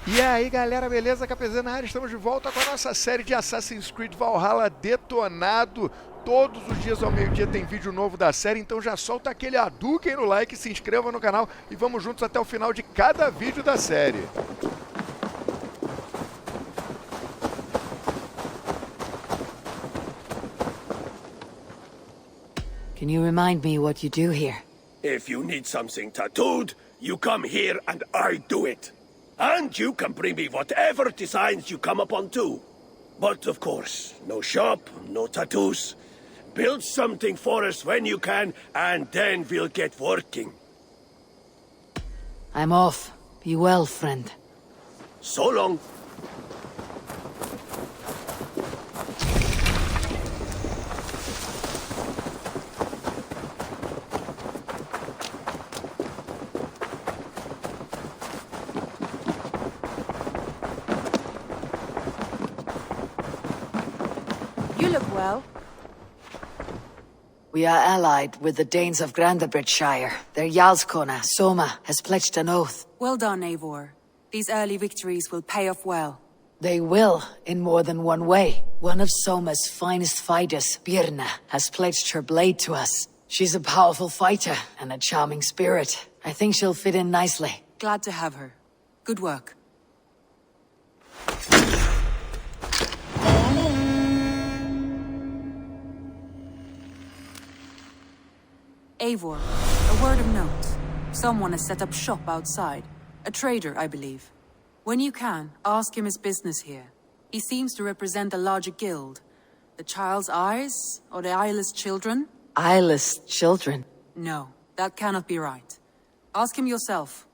E aí galera, beleza? KPZ na área, estamos de volta com a nossa série de Assassin's Creed Valhalla detonado. Todos os dias ao meio-dia tem vídeo novo da série, então já solta aquele Hadouken no like, se inscreva no canal e vamos juntos até o final de cada vídeo da série. Can you remind me what you do here? If you need something tattooed, you come here and I do it. And you can bring me whatever designs you come upon too. But of course, no shop, no tattoos. Build something for us when you can, and then we'll get working. I'm off. Be well, friend. So long. You look well. We are allied with the Danes of Grandabridgeshire. Their Jarlskona, Soma, has pledged an oath. Well done, Eivor. These early victories will pay off well. They will, in more than one way. One of Soma's finest fighters, Birna, has pledged her blade to us. She's a powerful fighter and a charming spirit. I think she'll fit in nicely. Glad to have her. Good work. Eivor, a word of note. Someone has set up shop outside. A trader, I believe. When you can, ask him his business here. He seems to represent a larger guild. The Child's Eyes, or the Eyeless Children? Eyeless children. No, that cannot be right. Ask him yourself.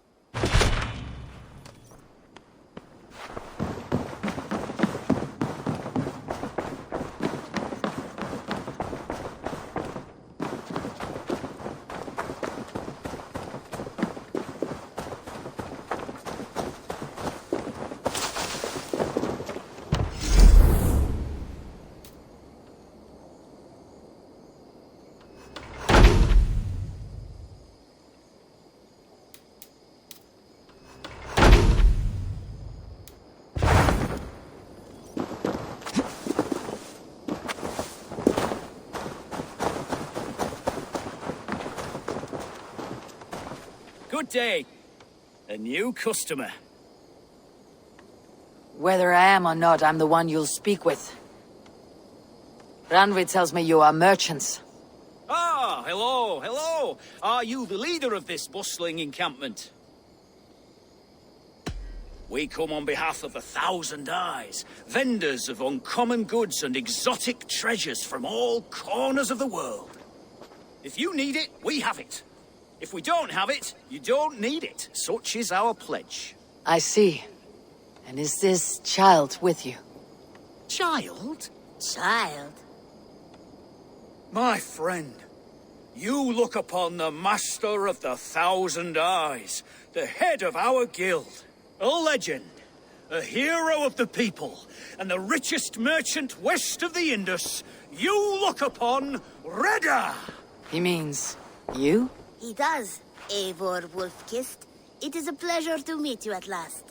Good day. A new customer. Whether I am or not, I'm the one you'll speak with. Randvi tells me you are merchants. Ah, hello, hello. Are you the leader of this bustling encampment? We come on behalf of 1,000 Eyes, vendors of uncommon goods and exotic treasures from all corners of the world. If you need it, we have it. If we don't have it, you don't need it. Such is our pledge. I see. And is this child with you? Child? Child? My friend, you look upon the master of the 1,000 Eyes, the head of our guild, a legend, a hero of the people, and the richest merchant west of the Indus. You look upon Reda! He means you? He does, Eivor Wolfkist. It is a pleasure to meet you at last.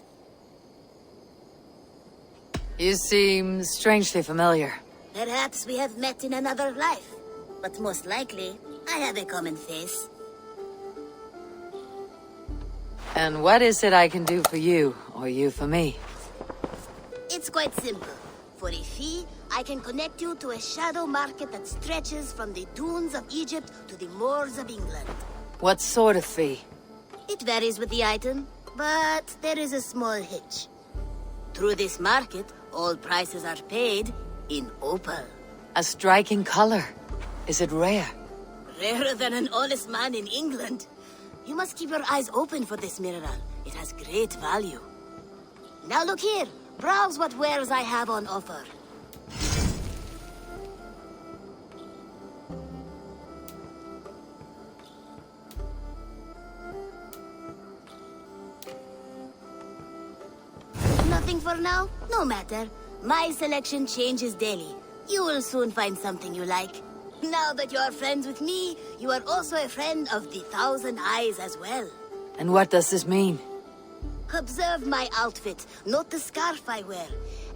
You seem strangely familiar. Perhaps we have met in another life, but most likely, I have a common face. And what is it I can do for you, or you for me? It's quite simple. For a fee, I can connect you to a shadow market that stretches from the dunes of Egypt to the moors of England. What sort of fee? It varies with the item, but there is a small hitch. Through this market, all prices are paid in opal. A striking color. Is it rare? Rarer than an honest man in England. You must keep your eyes open for this mineral. It has great value. Now look here. Browse what wares I have on offer. Nothing for now? No matter. My selection changes daily. You will soon find something you like. Now that you are friends with me, you are also a friend of the 1,000 Eyes as well. And what does this mean? Observe my outfit, note the scarf I wear.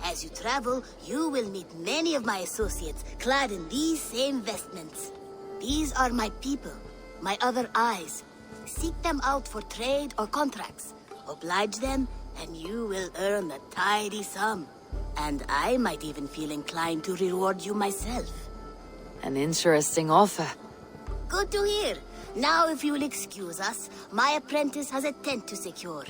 As you travel, you will meet many of my associates, clad in these same vestments. These are my people, my other eyes. Seek them out for trade or contracts. Oblige them, and you will earn a tidy sum. And I might even feel inclined to reward you myself. An interesting offer. Good to hear. Now, if you will excuse us, my apprentice has a tent to secure.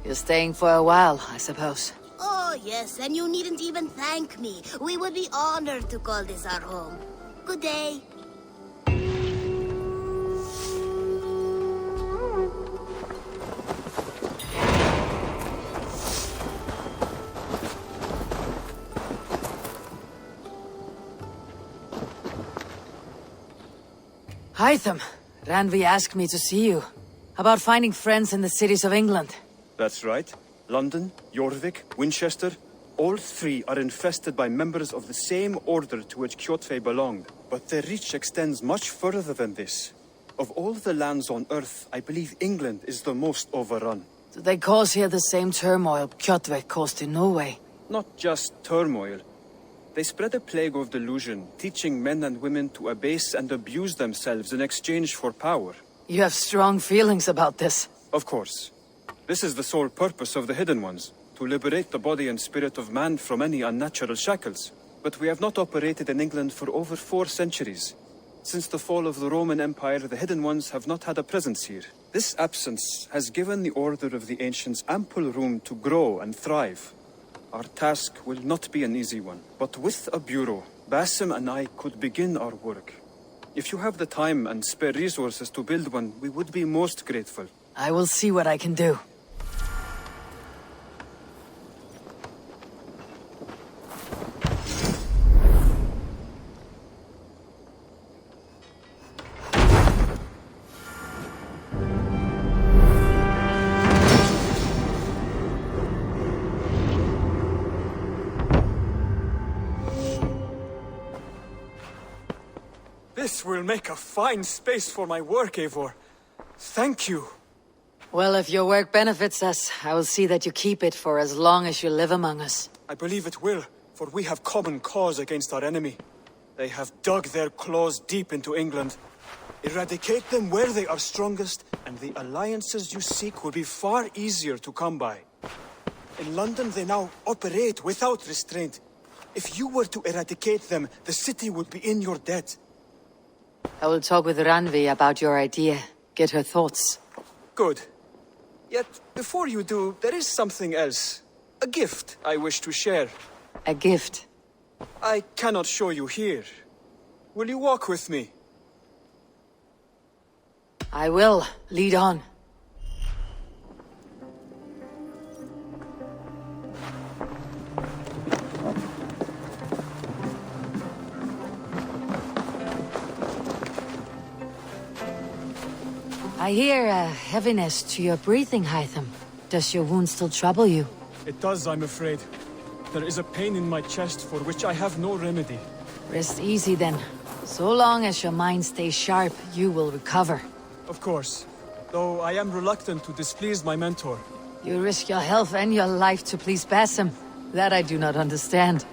You're staying for a while, I suppose. Oh, yes, and you needn't even thank me. We would be honored to call this our home. Good day. Hytham, Randvi asked me to see you. About finding friends in the cities of England. That's right. London, Jorvik, Winchester, all three are infested by members of the same order to which Kjotve belonged. But their reach extends much further than this. Of all the lands on Earth, I believe England is the most overrun. Do they cause here the same turmoil Kjotve caused in Norway? Not just turmoil. They spread a plague of delusion, teaching men and women to abase and abuse themselves in exchange for power. You have strong feelings about this. Of course. This is the sole purpose of the Hidden Ones, to liberate the body and spirit of man from any unnatural shackles. But we have not operated in England for over 4 centuries. Since the fall of the Roman Empire, the Hidden Ones have not had a presence here. This absence has given the Order of the Ancients ample room to grow and thrive. Our task will not be an easy one, but with a bureau, Basim and I could begin our work. If you have the time and spare resources to build one, we would be most grateful. I will see what I can do. This will make a fine space for my work, Eivor. Thank you. Well, if your work benefits us, I will see that you keep it for as long as you live among us. I believe it will, for we have common cause against our enemy. They have dug their claws deep into England. Eradicate them where they are strongest, and the alliances you seek will be far easier to come by. In London, they now operate without restraint. If you were to eradicate them, the city would be in your debt. I will talk with Randvi about your idea. Get her thoughts. Good. Yet, before you do, there is something else. A gift I wish to share. A gift. I cannot show you here. Will you walk with me? I will. Lead on. I hear a heaviness to your breathing, Hytham. Does your wound still trouble you? It does, I'm afraid. There is a pain in my chest for which I have no remedy. Rest easy then. So long as your mind stays sharp, you will recover. Of course. Though I am reluctant to displease my mentor. You risk your health and your life to please Basim. That I do not understand.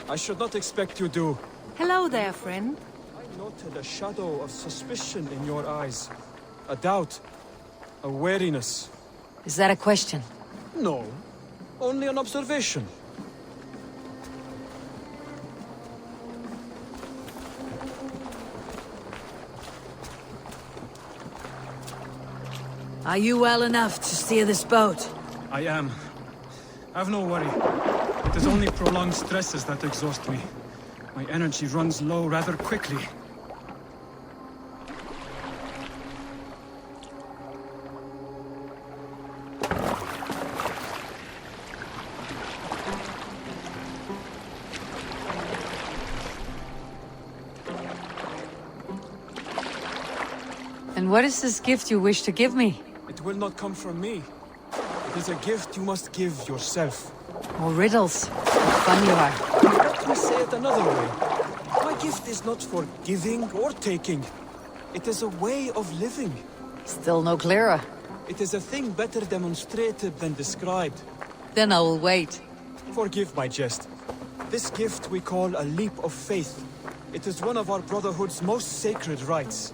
I should not expect you do. Hello there, friend. I noted a shadow of suspicion in your eyes. A doubt. A wariness. Is that a question? No. Only an observation. Are you well enough to steer this boat? I am. Have no worry. It is only prolonged stresses that exhaust me. My energy runs low rather quickly. And what is this gift you wish to give me? It will not come from me. It is a gift you must give yourself. More riddles. How fun you are. Let me say it another way. My gift is not for giving or taking. It is a way of living. Still no clearer. It is a thing better demonstrated than described. Then I will wait. Forgive my jest. This gift we call a leap of faith. It is one of our Brotherhood's most sacred rites.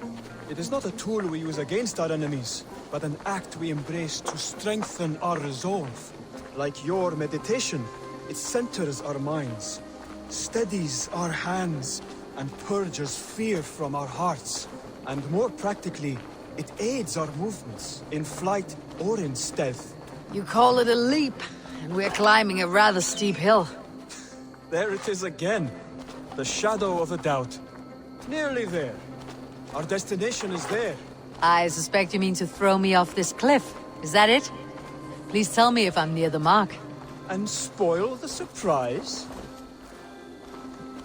It is not a tool we use against our enemies, but an act we embrace to strengthen our resolve. Like your meditation, it centers our minds, steadies our hands, and purges fear from our hearts. And more practically, it aids our movements, in flight or in stealth. You call it a leap, and we're climbing a rather steep hill. There it is again. The shadow of a doubt. Nearly there. Our destination is there. I suspect you mean to throw me off this cliff. Is that it? Please tell me if I'm near the mark. And spoil the surprise?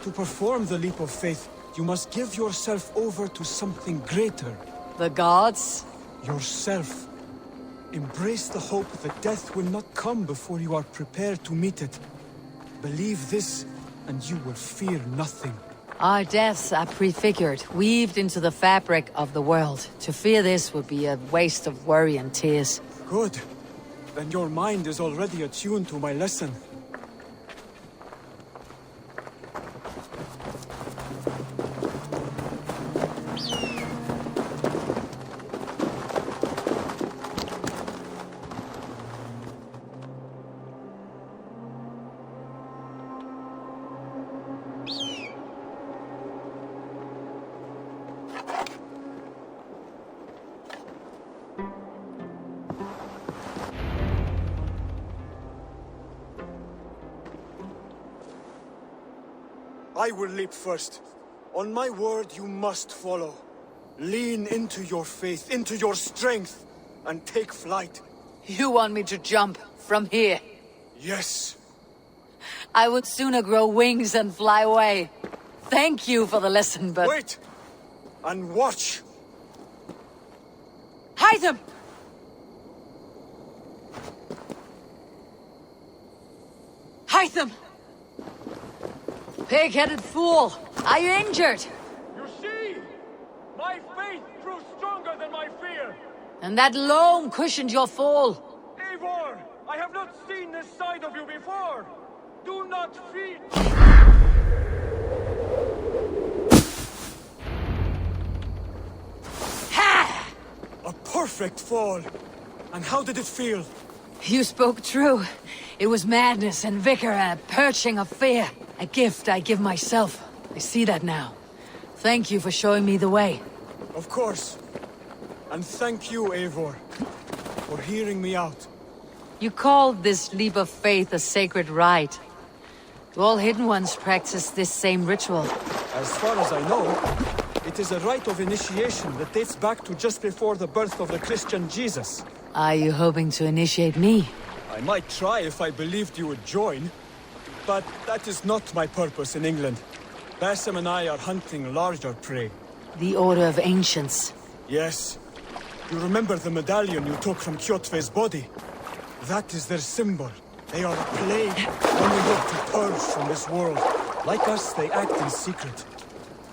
To perform the leap of faith, you must give yourself over to something greater. The gods? Yourself. Embrace the hope that death will not come before you are prepared to meet it. Believe this, and you will fear nothing. Our deaths are prefigured, weaved into the fabric of the world. To fear this would be a waste of worry and tears. Good. Then your mind is already attuned to my lesson. I will leap first. On my word, you must follow. Lean into your faith, into your strength, and take flight. You want me to jump from here? Yes. I would sooner grow wings and fly away. Thank you for the lesson, but... Wait! And watch! Hytham! Hytham! Pig-headed fool! Are you injured? You see? My faith grew stronger than my fear. And that loam cushioned your fall. Eivor, I have not seen this side of you before. Do not fear. Ha! A perfect fall! And how did it feel? You spoke true. It was madness and vigor and a purging of fear. A gift I give myself. I see that now. Thank you for showing me the way. Of course. And thank you, Eivor, for hearing me out. You called this leap of faith a sacred rite. Do all Hidden Ones practice this same ritual? As far as I know, it is a rite of initiation that dates back to just before the birth of the Christian Jesus. Are you hoping to initiate me? I might try if I believed you would join. But that is not my purpose in England. Basim and I are hunting larger prey. The Order of Ancients. Yes. You remember the medallion you took from Kjotve's body? That is their symbol. They are a plague when we look to purge from this world. Like us, they act in secret.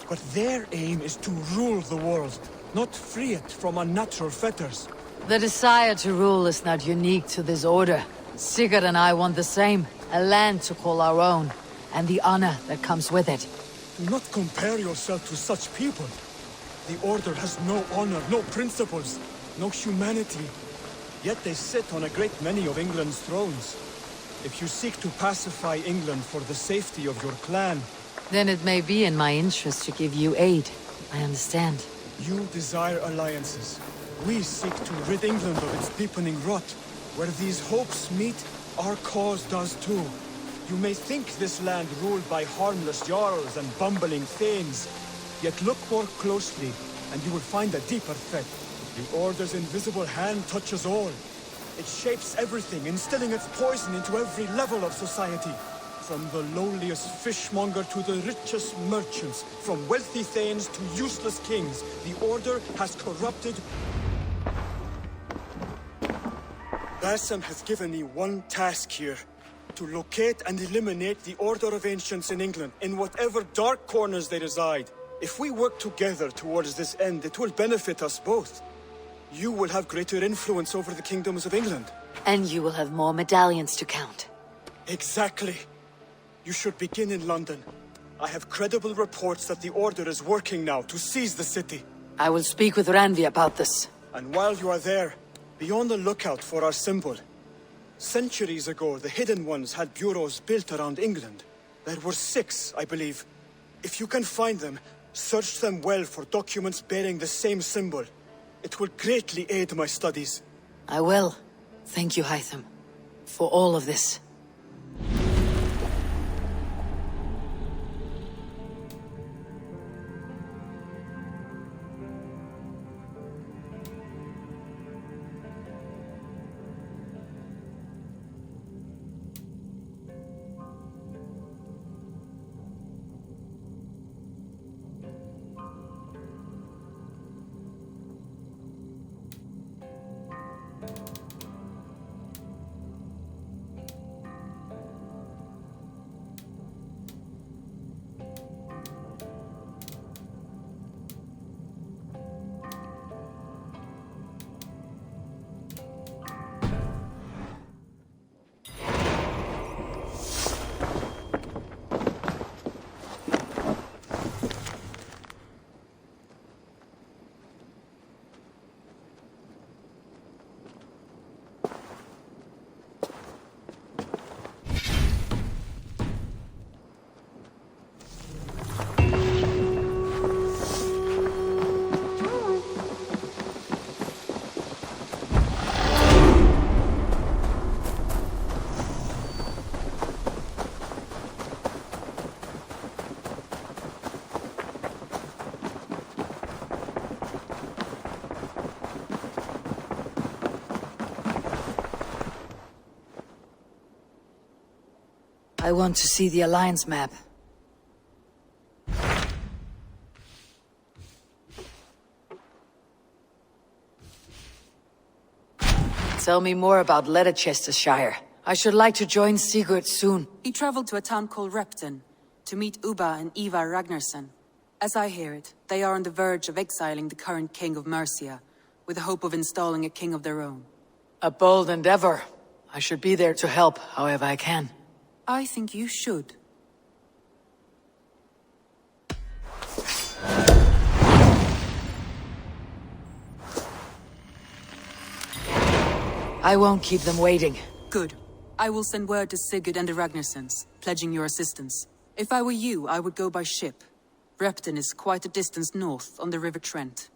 But their aim is to rule the world, not free it from unnatural fetters. The desire to rule is not unique to this order. Sigurd and I want the same. A land to call our own, and the honor that comes with it. Do not compare yourself to such people. The Order has no honor, no principles, no humanity. Yet they sit on a great many of England's thrones. If you seek to pacify England for the safety of your clan... Then it may be in my interest to give you aid. I understand. You desire alliances. We seek to rid England of its deepening rot. Where these hopes meet, our cause does too. You may think this land ruled by harmless jarls and bumbling thanes. Yet look more closely, and you will find a deeper threat. The Order's invisible hand touches all. It shapes everything, instilling its poison into every level of society. From the lowliest fishmonger to the richest merchants, from wealthy thanes to useless kings, the Order has corrupted. Basim has given me one task here. To locate and eliminate the Order of Ancients in England, in whatever dark corners they reside. If we work together towards this end, it will benefit us both. you will have greater influence over the kingdoms of England. And you will have more medallions to count. Exactly. You should begin in London. I have credible reports that the Order is working now to seize the city. I will speak with Randvi about this. And while you are there, be on the lookout for our symbol. Centuries ago, the Hidden Ones had bureaus built around England. There were 6, I believe. If you can find them, search them well for documents bearing the same symbol. It will greatly aid my studies. I will. Thank you, Hytham, for all of this. I want to see the Alliance map. Tell me more about Leicestershire. I should like to join Sigurd soon. He traveled to a town called Repton to meet Ubba and Ivar Ragnarsson. As I hear it, they are on the verge of exiling the current king of Mercia, with the hope of installing a king of their own. A bold endeavor. I should be there to help, however I can. I think you should. I won't keep them waiting. Good. I will send word to Sigurd and the Ragnarssons, pledging your assistance. If I were you, I would go by ship. Repton is quite a distance north on the River Trent.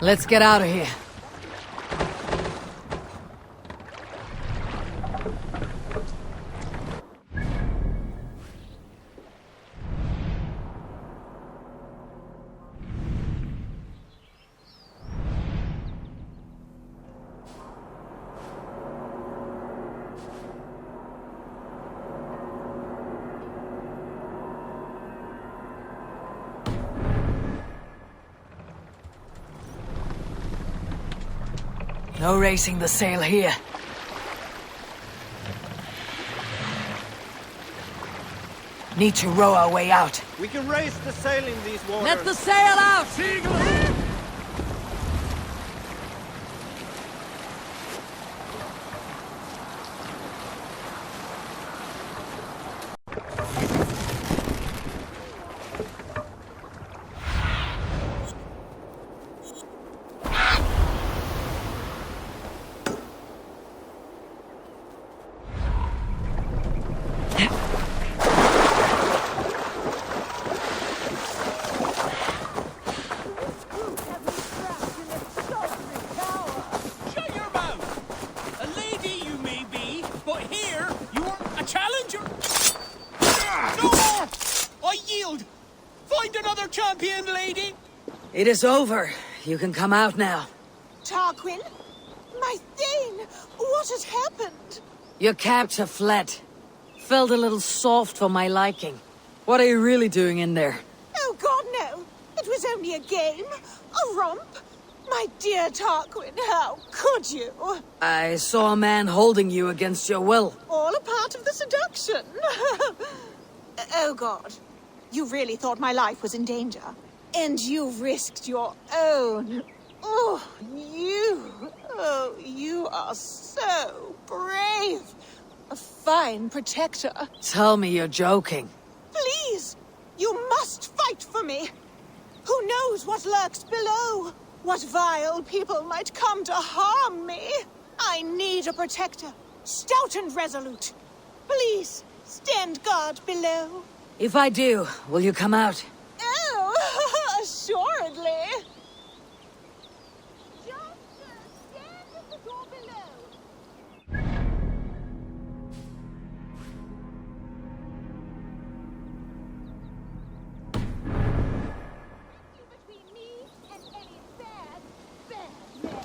Let's get out of here. No racing the sail here. Need to row our way out. We can raise the sail in these waters. Let the sail out! another champion, lady? It is over. You can come out now. Tarquin? My Thane! What has happened? Your captor fled. Felt a little soft for my liking. What are you really doing in there? Oh God, no! It was only a game. A romp. My dear Tarquin, how could you? I saw a man holding you against your will. All a part of the seduction. Oh God. You really thought my life was in danger. And you risked your own. Oh, you are so brave. A fine protector. Tell me you're joking. Please, you must fight for me. Who knows what lurks below? What vile people might come to harm me? I need a protector, stout and resolute. Please, stand guard below. If I do, will you come out? Oh, assuredly. Just stand at the door below. Between me and any bad men.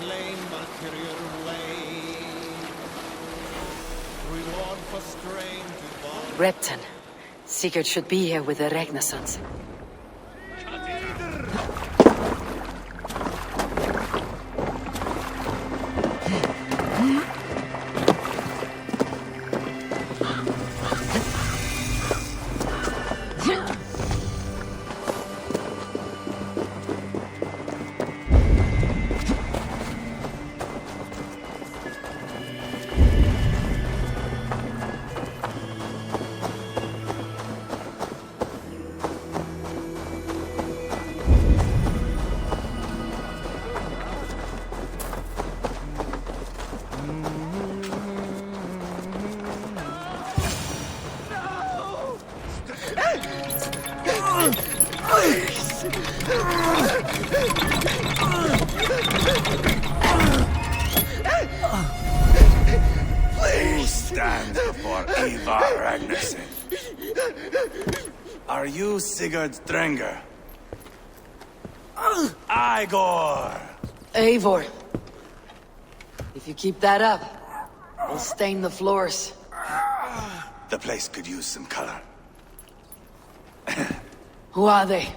slain Valkyrian way. Reward for strain to bond. Repton. Sigurd should be here with the Ragnarsons. Who stands before Ivar Ragnarsson? Are you Sigurd Drenger? Igor! Eivor. If you keep that up, we'll stain the floors. The place could use some color. Who are they?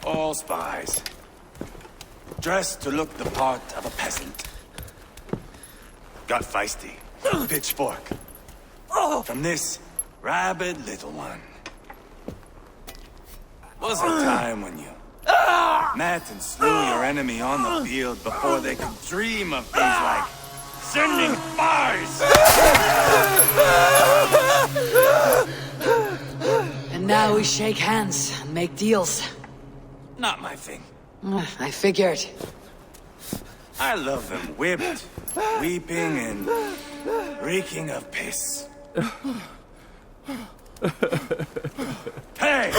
All spies. Dressed to look the part of a peasant. Got feisty pitchfork. From this rabid little one. Was a time when you met and slew your enemy on the field before they could dream of things like sending fires. And now we shake hands and make deals. Not my thing. I figured. I love them whipped, weeping, and reeking of piss. Hey!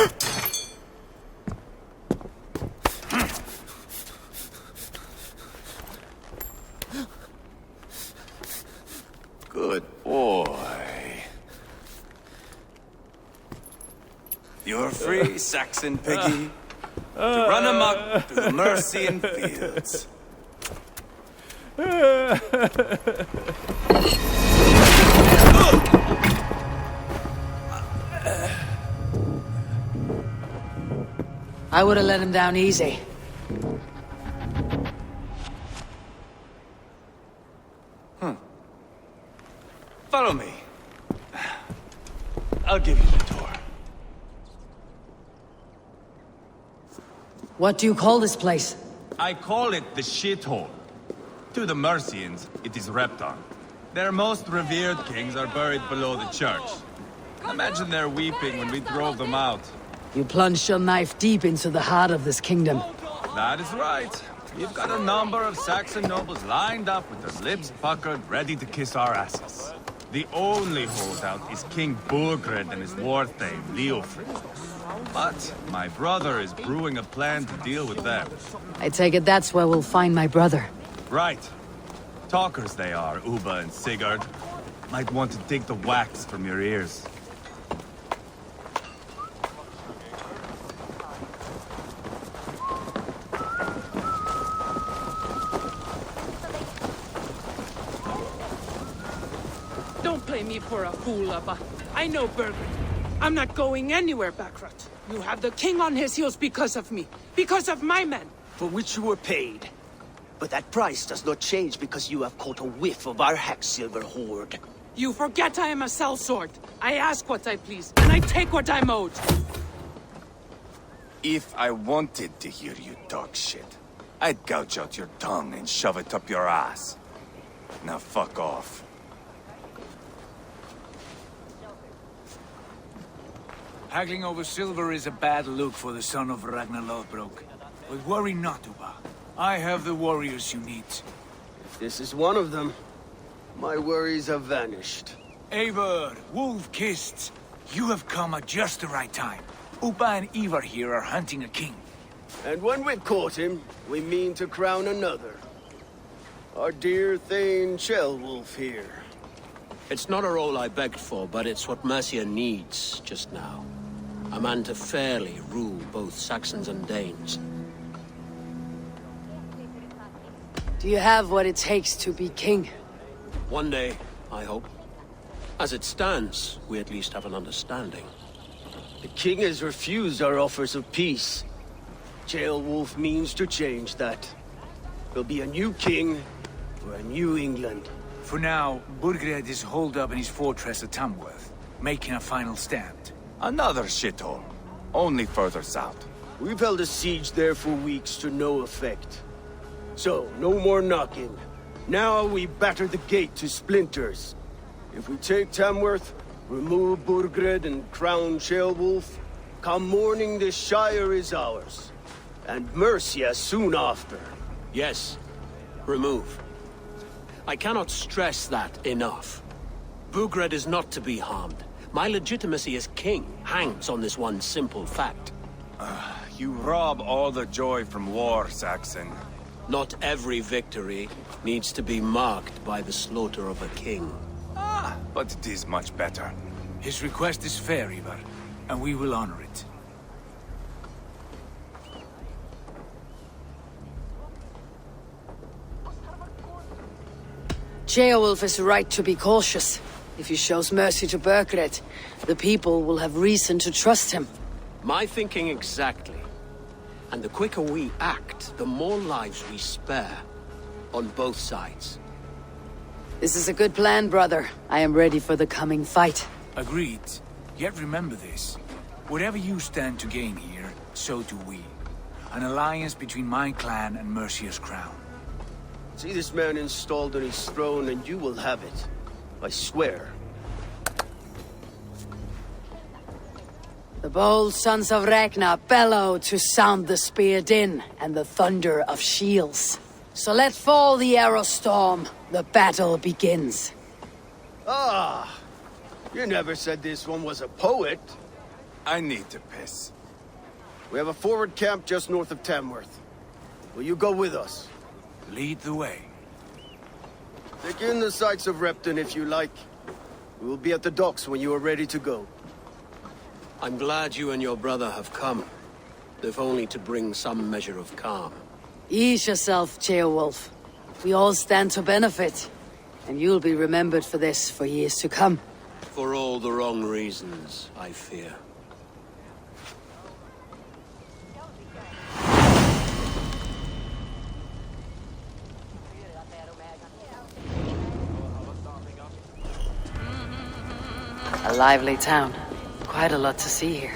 Good boy. You're free, Saxon piggy, to run amok through the Mercian fields. I would have let him down easy. Follow me. I'll give you the tour. What do you call this place? I call it the shithole. To the Mercians, it is Repton. Their most revered kings are buried below the church. Imagine their weeping when we drove them out. You plunged your knife deep into the heart of this kingdom. That is right. We've got a number of Saxon nobles lined up with their lips puckered, ready to kiss our asses. The only holdout is King Burgred and his war thane, Leofric. But my brother is brewing a plan to deal with them. I take it that's where we'll find my brother. Right. Talkers they are, Uba and Sigurd. Might want to dig the wax from your ears. Don't play me for a fool, Abba. I know Burgred. I'm not going anywhere, Backrot. You have the king on his heels because of me. Because of my men. For which you were paid. But that price does not change because you have caught a whiff of our Hacksilver hoard. You forget I am a sellsword. I ask what I please, and I take what I'm owed. If I wanted to hear you talk shit, I'd gouge out your tongue and shove it up your ass. Now fuck off. Haggling over silver is a bad look for the son of Ragnar Lothbrok. But worry not, Uba. I have the warriors you need. This is one of them. My worries have vanished. Eivor, Wolf-Kissed, you have come at just the right time. Uba and Ivar here are hunting a king. And when we've caught him, we mean to crown another. Our dear Thane Ceolwulf here. It's not a role I begged for, but it's what Mercia needs just now. A man to fairly rule both Saxons and Danes. Do you have what it takes to be king? One day, I hope. As it stands, we at least have an understanding. The king has refused our offers of peace. Ceolwulf means to change that. There'll be a new king for a new England. For now, Burgred is holed up in his fortress at Tamworth, making a final stand. Another shithole. Only further south. We've held a siege there for weeks to no effect. So, no more knocking. Now we batter the gate to splinters. If we take Tamworth, remove Burgred and crown Ceolwulf, come morning the Shire is ours. And Mercia soon after. Yes, remove. I cannot stress that enough. Burgred is not to be harmed. My legitimacy as king hangs on this one simple fact. You rob all the joy from war, Saxon. Not every victory needs to be marked by the slaughter of a king. But it is much better. His request is fair, Ivar, and we will honor it. Ceolwulf is right to be cautious. If he shows mercy to Burgred, the people will have reason to trust him. My thinking exactly. And the quicker we act, the more lives we spare. On both sides. This is a good plan, brother. I am ready for the coming fight. Agreed. Yet remember this. Whatever you stand to gain here, so do we. An alliance between my clan and Mercia's crown. See this man installed on his throne and you will have it. I swear. The bold sons of Ragnar bellow to sound the spear din and the thunder of shields. So let fall the arrow storm. The battle begins. Ah! You never said this one was a poet. I need to piss. We have a forward camp just north of Tamworth. Will you go with us? Lead the way. Take in the sights of Repton if you like. We will be at the docks when you are ready to go. I'm glad you and your brother have come, if only to bring some measure of calm. Ease yourself, Ceolwulf. We all stand to benefit. And you'll be remembered for this for years to come. For all the wrong reasons, I fear. A lively town. Quite a lot to see here.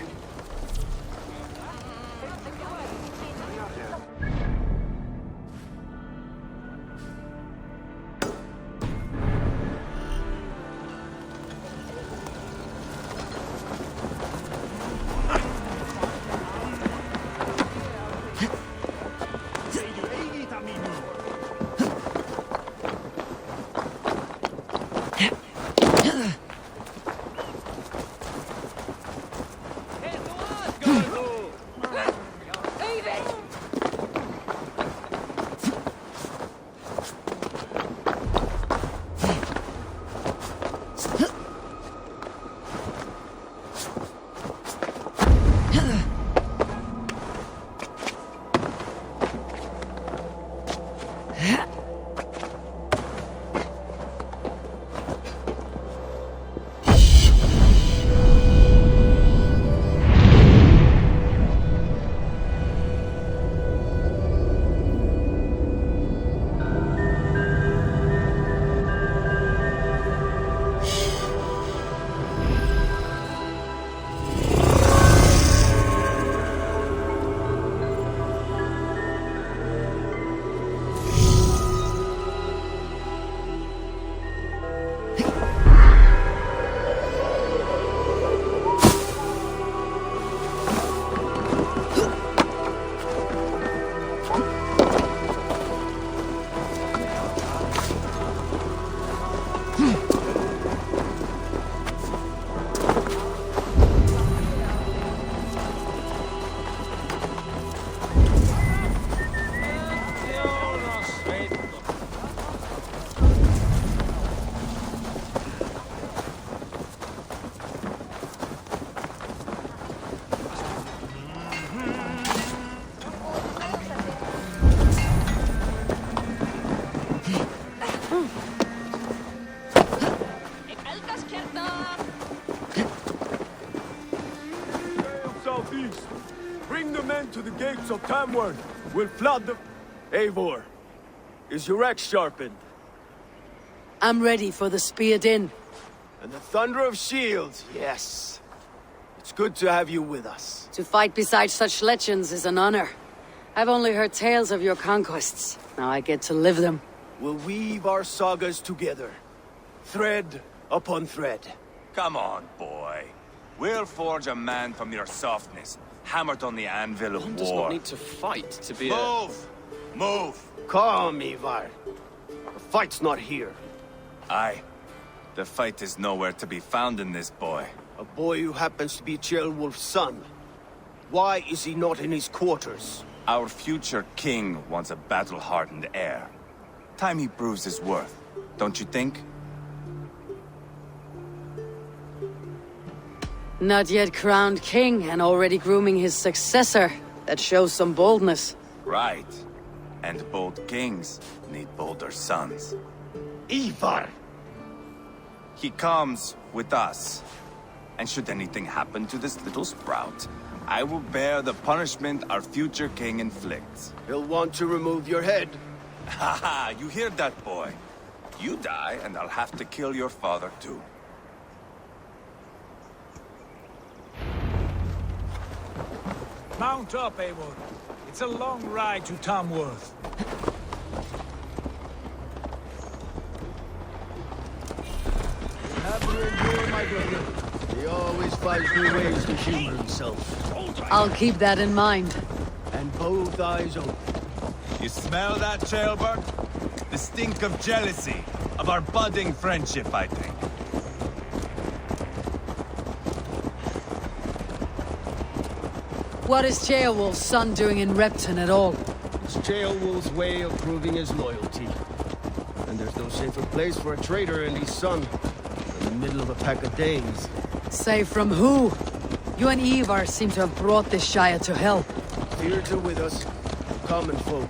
Bring the men to the gates of Tamworth. We'll flood the... Eivor, is your axe sharpened? I'm ready for the spear din. And the thunder of shields, yes. It's good to have you with us. To fight beside such legends is an honor. I've only heard tales of your conquests. Now I get to live them. We'll weave our sagas together. Thread upon thread. Come on, boy. We'll forge a man from your softness, hammered on the anvil of One war. does not need to fight to be Move! Move! Calm, Ivar. The fight's not here. Aye. The fight is nowhere to be found in this boy. A boy who happens to be Ceolwulf's son. Why is he not in his quarters? Our future king wants a battle-hardened heir. Time he proves his worth, don't you think? Not yet crowned king and already grooming his successor. That shows some boldness. Right. And bold kings need bolder sons. Ivar! He comes with us. And should anything happen to this little sprout, I will bear the punishment our future king inflicts. He'll want to remove your head. Haha, you hear that, boy? You die, and I'll have to kill your father too. Mount up, Eivor. It's a long ride to Tamworth. Have to endure, my brother. He always finds new ways to humor himself. I'll keep that in mind. And both eyes open. You smell that, Ceolbert? The stink of jealousy, of our budding friendship, I think. What is Ceolwulf's son doing in Repton at all? It's Ceolwulf's way of proving his loyalty. And there's no safer place for a traitor and his son than the middle of a pack of Danes. Say from who? You and Ivar seem to have brought this Shire to hell. Fears are with us, common folk.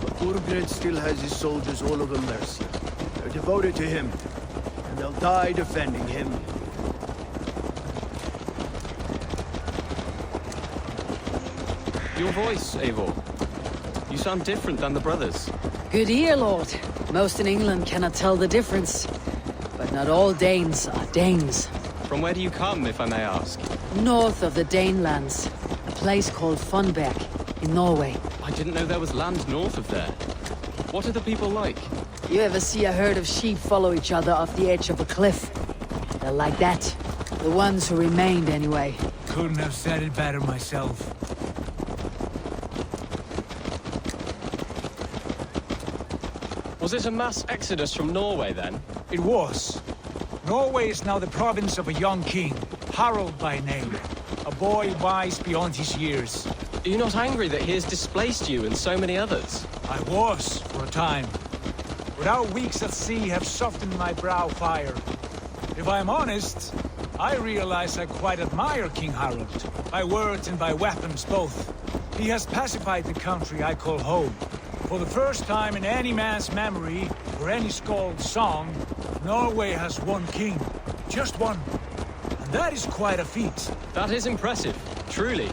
But Burgred still has his soldiers all over Mercia. They're devoted to him, and they'll die defending him. Your voice, Eivor. You sound different than the brothers. Good ear, Lord. Most in England cannot tell the difference. But not all Danes are Danes. From where do you come, if I may ask? North of the Danelands. A place called Funberg, in Norway. I didn't know there was land north of there. What are the people like? You ever see a herd of sheep follow each other off the edge of a cliff? They're like that. The ones who remained, anyway. Couldn't have said it better myself. Was it a mass exodus from Norway, then? It was. Norway is now the province of a young king, Harald by name. A boy wise beyond his years. Are you not angry that he has displaced you and so many others? I was, for a time. But our weeks at sea have softened my brow fire. If I'm honest, I realize I quite admire King Harald. By words and by weapons, both. He has pacified the country I call home. For the first time in any man's memory, or any skald's song, Norway has one king. Just one. And that is quite a feat. That is impressive, truly.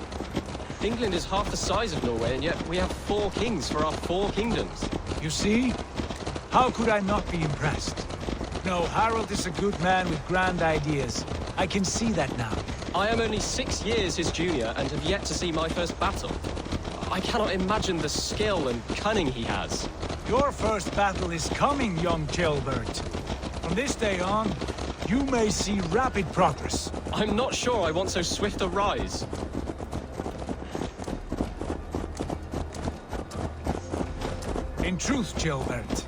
England is half the size of Norway, and yet we have 4 kings for our 4 kingdoms. You see? How could I not be impressed? No, Harald is a good man with grand ideas. I can see that now. I am only 6 years his junior, and have yet to see my first battle. I cannot imagine the skill and cunning he has. Your first battle is coming, young Ceolbert. From this day on, you may see rapid progress. I'm not sure I want so swift a rise. In truth, Ceolbert,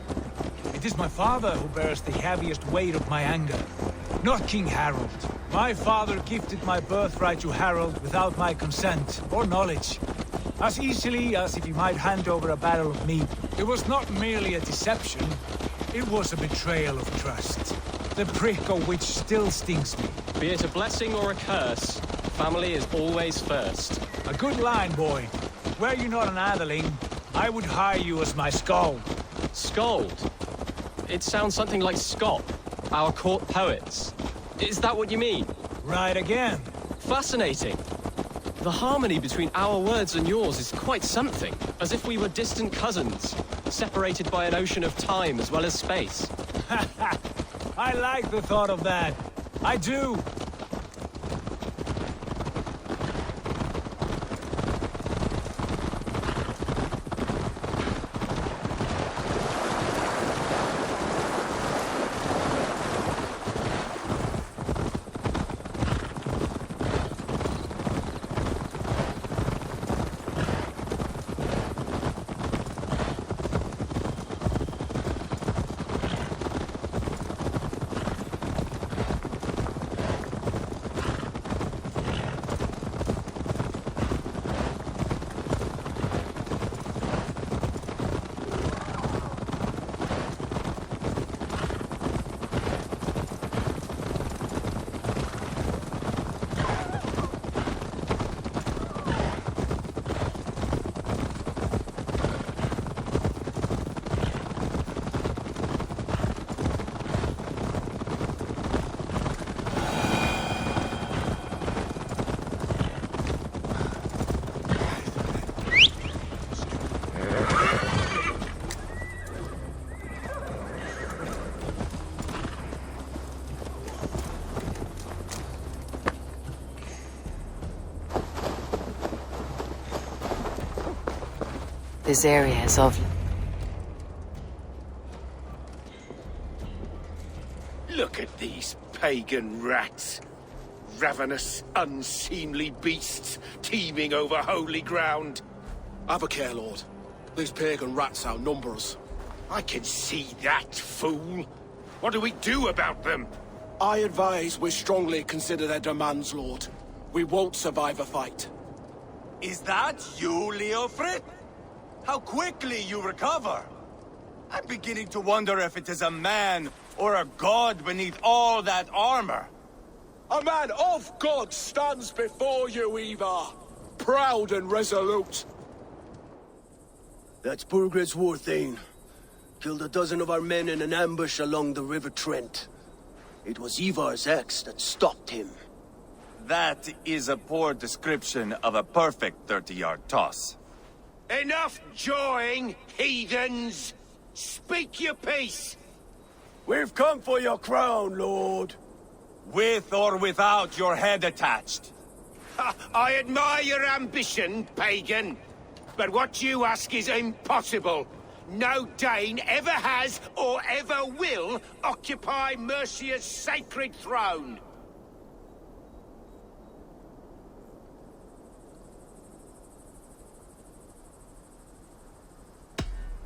it is my father who bears the heaviest weight of my anger, not King Harald. My father gifted my birthright to Harald without my consent or knowledge. As easily as if he might hand over a barrel of meat. It was not merely a deception, it was a betrayal of trust. The prick of which still stings me. Be it a blessing or a curse, family is always first. A good line, boy. Were you not an atheling, I would hire you as my skald. Skald? It sounds something like Scott, our court poets. Is that what you mean? Right again. Fascinating. The harmony between our words and yours is quite something. As if we were distant cousins, separated by an ocean of time as well as space. I like the thought of that. I do. This area is of... Look at these pagan rats. Ravenous, unseemly beasts teeming over holy ground. Have a care, Lord. These pagan rats outnumber us. I can see that, fool. What do we do about them? I advise we strongly consider their demands, Lord. We won't survive a fight. Is that you, Leofrid? How quickly you recover! I'm beginning to wonder if it is a man or a god beneath all that armor. A man of God stands before you, Ivar. Proud and resolute. That's Burgred's Warthane. Killed a dozen of our men in an ambush along the River Trent. It was Ivar's axe that stopped him. That is a poor description of a perfect 30-yard toss. Enough jawing, heathens! Speak your piece! We've come for your crown, Lord. With or without your head attached. I admire your ambition, pagan. But what you ask is impossible. No Dane ever has or ever will occupy Mercia's sacred throne.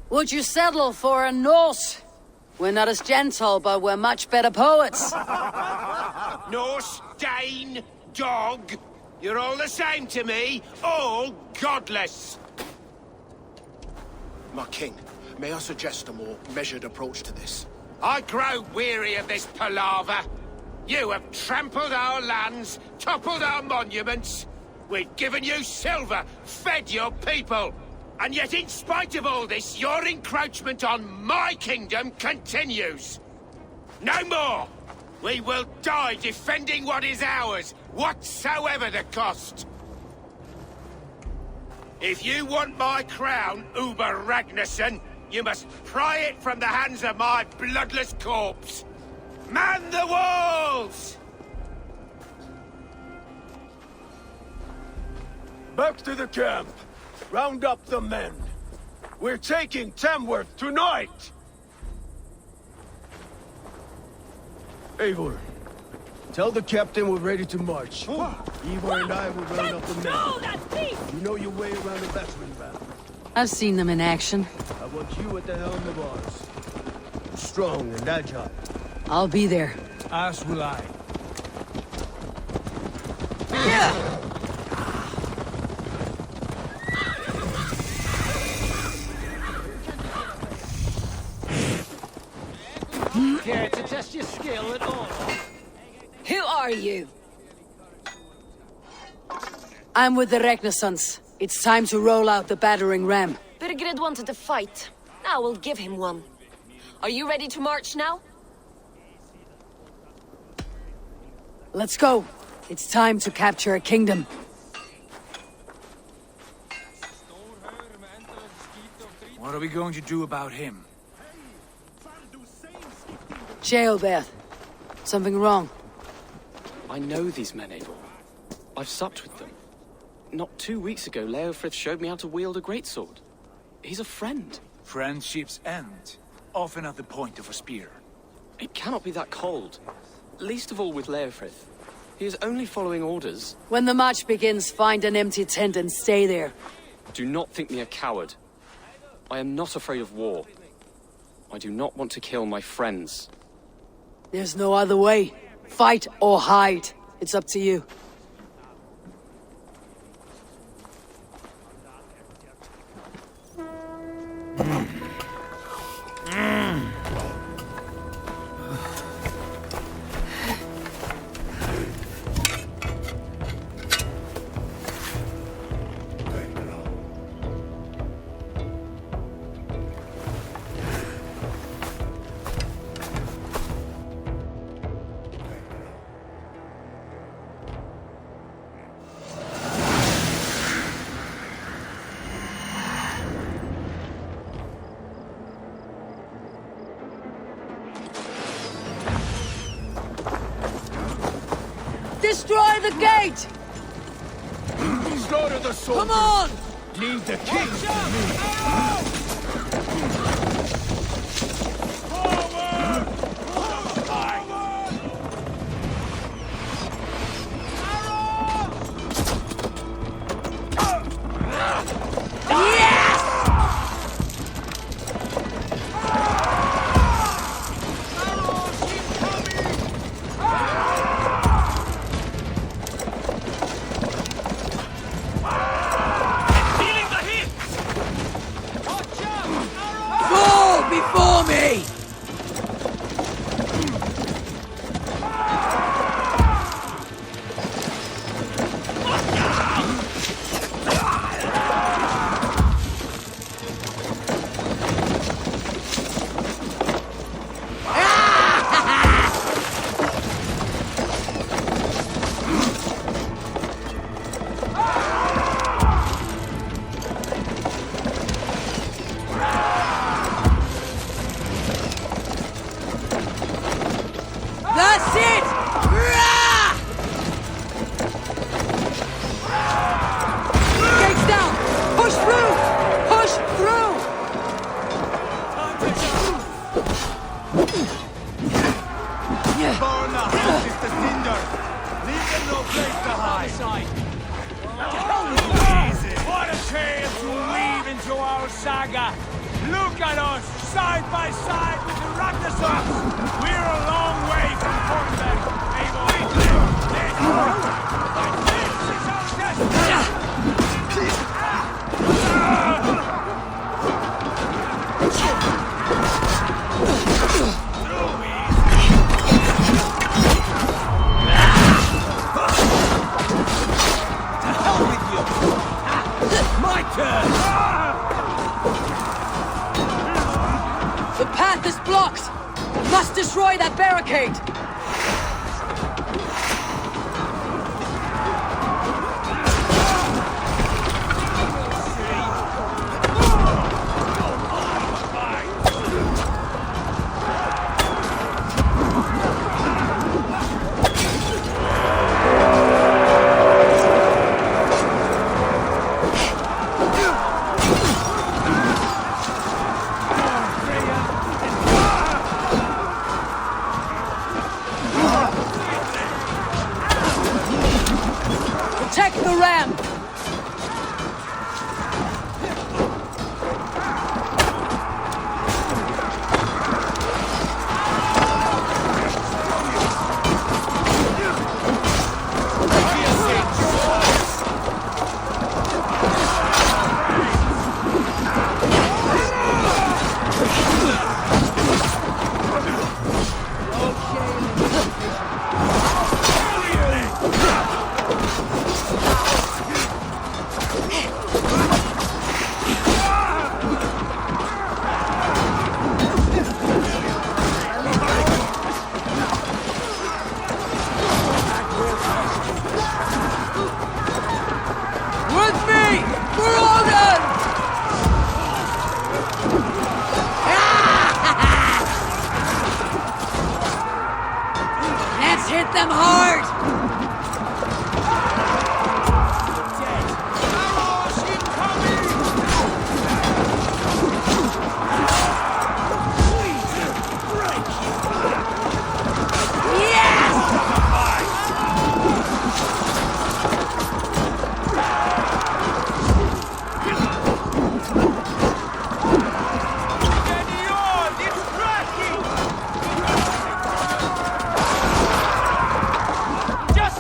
Would you settle for a Norse? We're not as gentle, but we're much better poets. Norse, Dane, dog. You're all the same to me. All godless. My king, may I suggest a more measured approach to this? I grow weary of this palaver. You have trampled our lands, toppled our monuments. We've given you silver, fed your people. And yet, in spite of all this, your encroachment on my kingdom continues. No more! We will die defending what is ours, whatsoever the cost. If you want my crown, Uber Ragnarsson, you must pry it from the hands of my bloodless corpse. Man the walls! Back to the camp. Round up the men. We're taking Tamworth tonight! Eivor, tell the captain we're ready to march. Eivor and I will round up the men. You know your way around a battering ram. I've seen them in action. I want you at the helm of ours. Strong and agile. I'll be there. As will I. Care to test your skill at all? Who are you? I'm with the Ragnarssons. It's time to roll out the battering ram. Burgred wanted to fight. Now we'll give him one. Are you ready to march now? Let's go. It's time to capture a kingdom. What are we going to do about him? Ceolbert. Something wrong. I know these men, Eivor. I've supped with them. Not 2 weeks ago, Leofrith showed me how to wield a greatsword. He's a friend. Friendships end, often at the point of a spear. It cannot be that cold. Least of all with Leofrith. He is only following orders. When the march begins, find an empty tent and stay there. Do not think me a coward. I am not afraid of war. I do not want to kill my friends. There's no other way. Fight or hide. It's up to you. Destroy the gate! Slaughter the soldiers! Come on! Leave the king to me. Before me! That's it! Rah! Gates down! Push through! Push through! Burn the houses to cinder! Leave them no place to hide! Easy. What a tale to weave into our saga! Look at us, side by side with the Ragnarsons! We're a long way from Hornberg, Eivor! This is our destiny! To hell with you! My turn! The path is blocked! Must destroy that barricade! Protect the ramp! With me! For Odin! Let's hit them hard! Just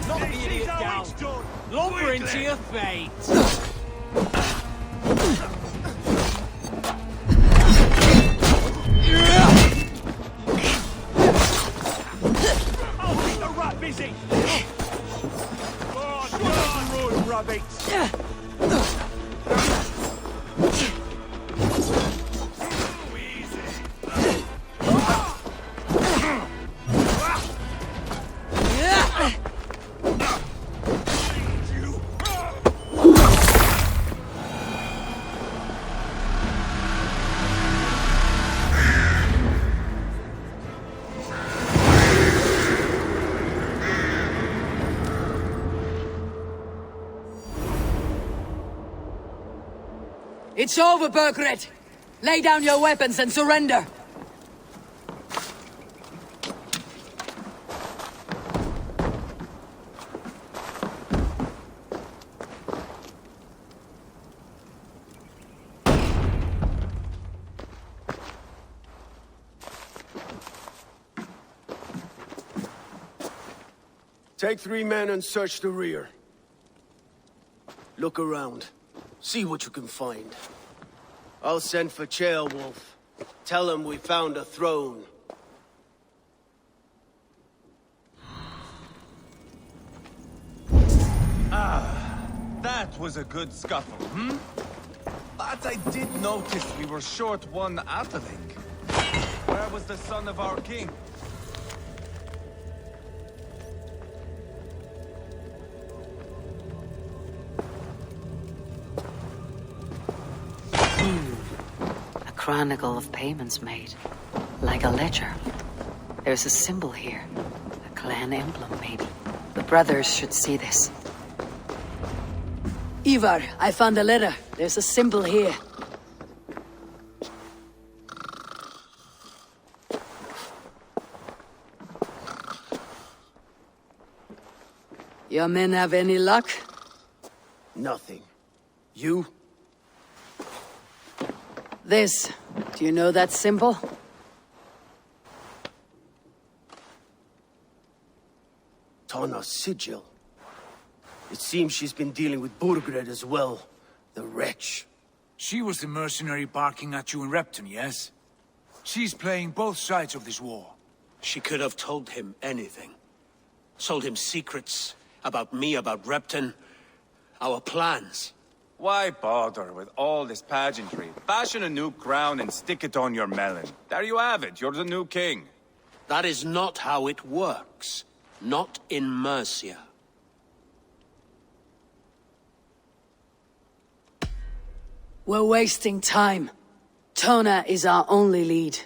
Knock the idiot down. Lumber into your fate. Oh, keep the rat busy! Go on, rabbit! It's over, Burgred! Lay down your weapons and surrender! Take 3 men and search the rear. Look around. See what you can find. I'll send for Ceolwulf. Tell him we found a throne. That was a good scuffle, hmm? But I did notice we were short one Atheling. Where was the son of our king? A chronicle of payments made. Like a ledger. There's a symbol here. A clan emblem, maybe. The brothers should see this. Ivar, I found a letter. There's a symbol here. Your men have any luck? Nothing. You? This. Do you know that symbol? Tana's sigil. It seems she's been dealing with Burgred as well. The wretch. She was the mercenary barking at you in Repton, yes? She's playing both sides of this war. She could have told him anything. Sold him secrets about me, about Repton, our plans. Why bother with all this pageantry? Fashion a new crown and stick it on your melon. There you have it, you're the new king. That is not how it works. Not in Mercia. We're wasting time. Tona is our only lead.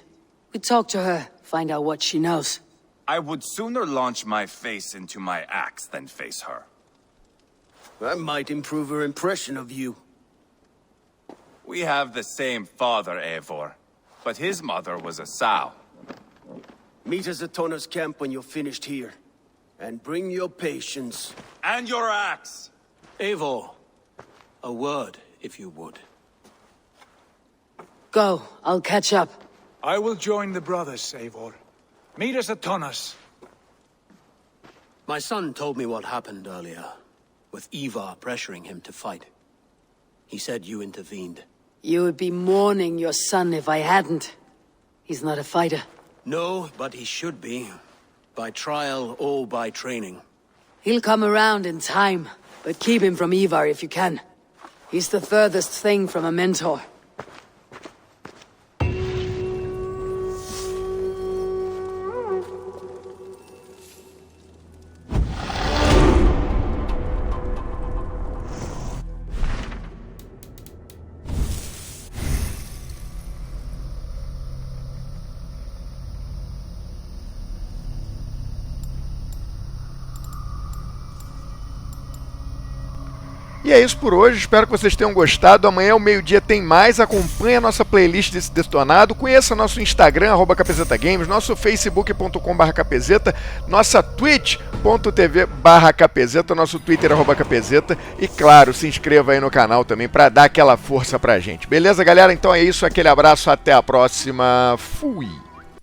We talk to her, find out what she knows. I would sooner launch my face into my axe than face her. That might improve her impression of you. We have the same father, Eivor. But his mother was a sow. Meet us at Tona's camp when you're finished here. And bring your patience. And your axe! Eivor, a word, if you would. Go, I'll catch up. I will join the brothers, Eivor. Meet us at Tonas. My son told me what happened earlier, with Ivar pressuring him to fight. He said you intervened. You would be mourning your son if I hadn't. He's not a fighter. No, but he should be. By trial or by training. He'll come around in time, but keep him from Ivar if you can. He's the furthest thing from a mentor. E é isso por hoje, espero que vocês tenham gostado. Amanhã ao meio-dia tem mais, acompanhe a nossa playlist desse Detonado, conheça nosso Instagram, @KPZGames, nosso facebook.com/KPZ, nossa twitch.tv/KPZ, nosso Twitter @KPZ e claro, se inscreva aí no canal também para dar aquela força pra gente. Beleza, galera? Então é isso, aquele abraço, até a próxima. Fui!